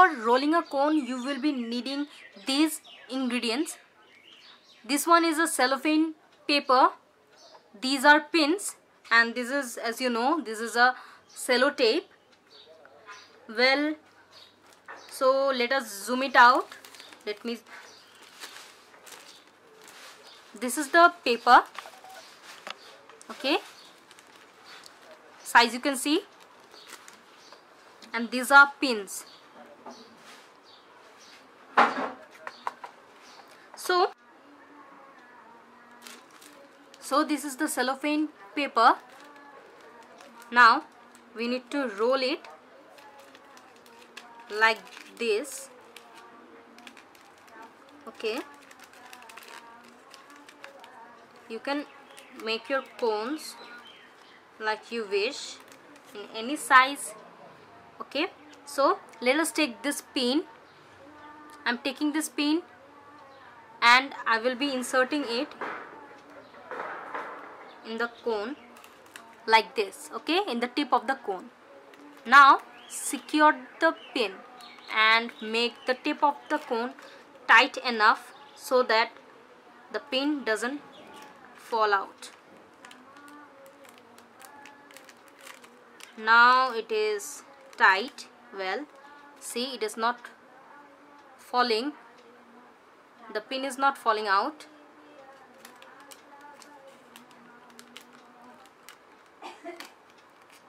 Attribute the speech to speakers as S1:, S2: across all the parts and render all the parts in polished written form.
S1: for rolling a cone you will be needing these ingredients. This one is a cellophane paper, these are pins, and this is, as you know, this is a sellotape. Well, so let us zoom it out. This is the paper, okay, size you can see, and these are pins. So this is the cellophane paper. Now we need to roll it like this, okay. You can make your cones like you wish in any size, okay. So let us take this pin. I'm taking this pin and I will be inserting it in the cone like this, okay, in the tip of the cone. Now secure the pin and make the tip of the cone tight enough so that the pin doesn't fall out. Now it is tight. Well, see, it is not falling. The pin is not falling out.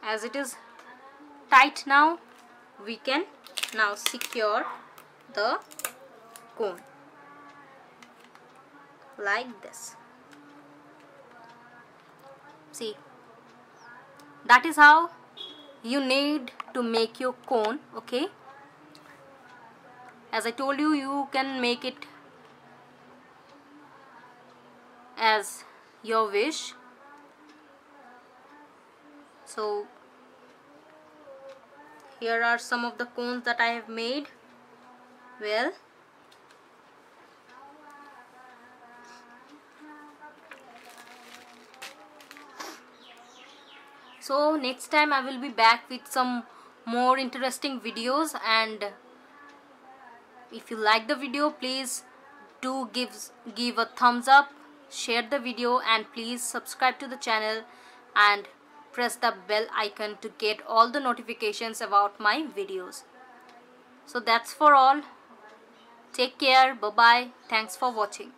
S1: As it is tight now, we can now secure the cone like this. See, that is how you need to make your cone, okay. As I told you, you can make it as your wish. So here are some of the cones that I have made. Well, so next time I will be back with some more interesting videos, and if you like the video, please do give a thumbs up, share the video, and please subscribe to the channel and press the bell icon to get all the notifications about my videos. So that's for all. Take care. Bye bye. Thanks for watching.